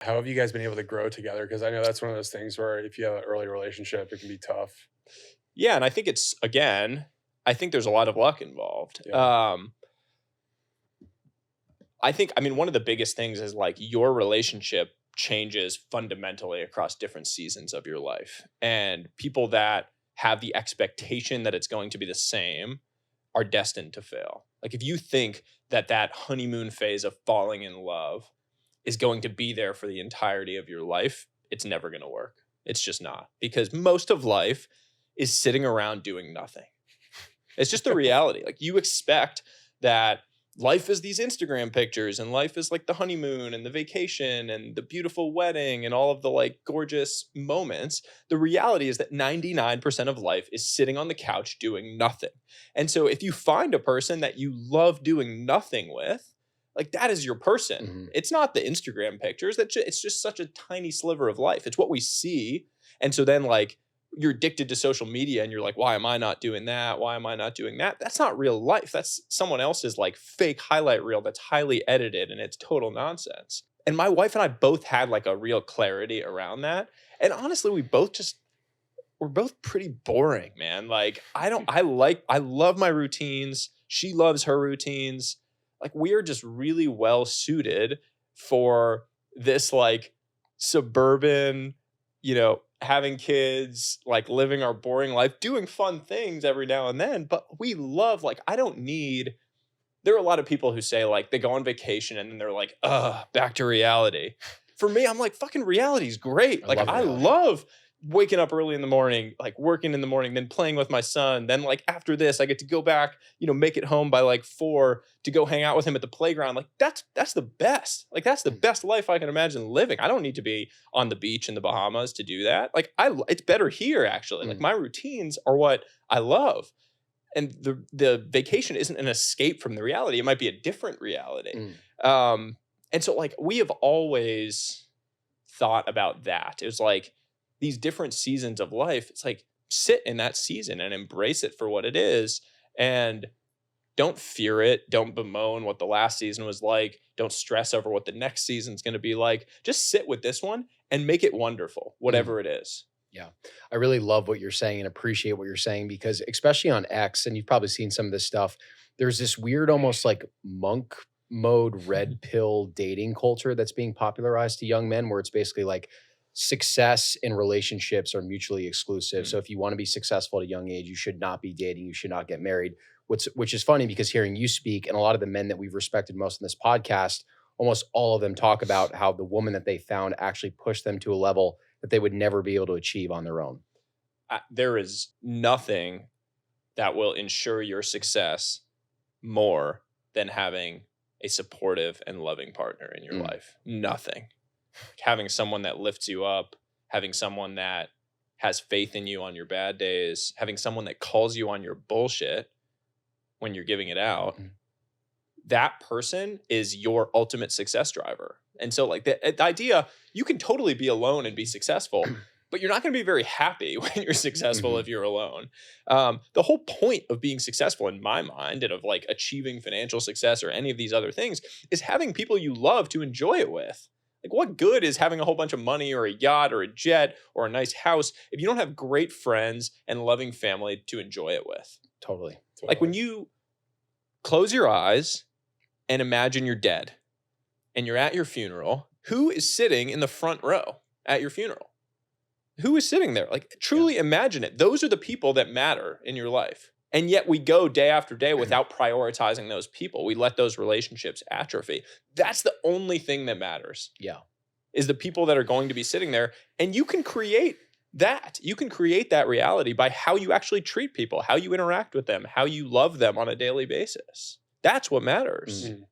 How have you guys been able to grow together? Because I know that's one of those things where if you have an early relationship, it can be tough. Yeah, and I think it's again, I think there's a lot of luck involved. Yeah. I mean, one of the biggest things is like your relationship changes fundamentally across different seasons of your life. And people that have the expectation that it's going to be the same are destined to fail. Like if you think that that honeymoon phase of falling in love is going to be there for the entirety of your life, it's never going to work. It's just not, because most of life is sitting around doing nothing. It's just the reality. Like you expect that life is these Instagram pictures and life is like the honeymoon and the vacation and the beautiful wedding and all of the like gorgeous moments. The reality is that 99% of life is sitting on the couch doing nothing. And so if you find a person that you love doing nothing with, like that is your person. It's not the Instagram pictures. It's just such a tiny sliver of life. It's what we see. And so then like you're addicted to social media and you're like, why am I not doing that? Why am I not doing that? That's not real life. That's someone else's like fake highlight reel that's highly edited and it's total nonsense. And my wife and I both had like a real clarity around that. And honestly, we're both pretty boring, man. Like I love my routines. She loves her routines. Like we are just really well suited for this like suburban, having kids, like living our boring life, doing fun things every now and then. But we love, like, there are a lot of people who say, like, they go on vacation and then they're like, back to reality. For me, I'm like, fucking reality is great. Like, I love waking up early in the morning, like working in the morning, then playing with my son. Then like after this, I get to go back, make it home by like 4 to go hang out with him at the playground. Like that's the best. Like that's the best life I can imagine living. I don't need to be on the beach in the Bahamas to do that. Like it's better here actually. Like my routines are what I love. And the vacation isn't an escape from the reality. It might be a different reality. And so like we have always thought about that. It was like, these different seasons of life, it's like sit in that season and embrace it for what it is. And don't fear it. Don't bemoan what the last season was like. Don't stress over what the next season's going to be like. Just sit with this one and make it wonderful, whatever it is. Yeah. I really love what you're saying and appreciate what you're saying because especially on X, and you've probably seen some of this stuff, there's this weird almost like monk mode red pill dating culture that's being popularized to young men where it's basically like success in relationships are mutually exclusive. So if you want to be successful at a young age, you should not be dating, you should not get married. Which is funny because hearing you speak and a lot of the men that we've respected most in this podcast, almost all of them talk about how the woman that they found actually pushed them to a level that they would never be able to achieve on their own. There is nothing that will ensure your success more than having a supportive and loving partner in your life. Nothing. Having someone that lifts you up, having someone that has faith in you on your bad days, having someone that calls you on your bullshit when you're giving it out, that person is your ultimate success driver. And so like the idea, you can totally be alone and be successful, but you're not going to be very happy when you're successful if you're alone. The whole point of being successful in my mind and of like achieving financial success or any of these other things is having people you love to enjoy it with. Like what good is having a whole bunch of money or a yacht or a jet or a nice house if you don't have great friends and loving family to enjoy it with? Totally. Like when you close your eyes and imagine you're dead and you're at your funeral, who is sitting in the front row at your funeral? Who is sitting there? Like truly imagine it. Those are the people that matter in your life. And yet we go day after day without prioritizing those people. We let those relationships atrophy. That's the only thing that matters. Yeah. Is the people that are going to be sitting there. And you can create that. You can create that reality by how you actually treat people, how you interact with them, how you love them on a daily basis. That's what matters.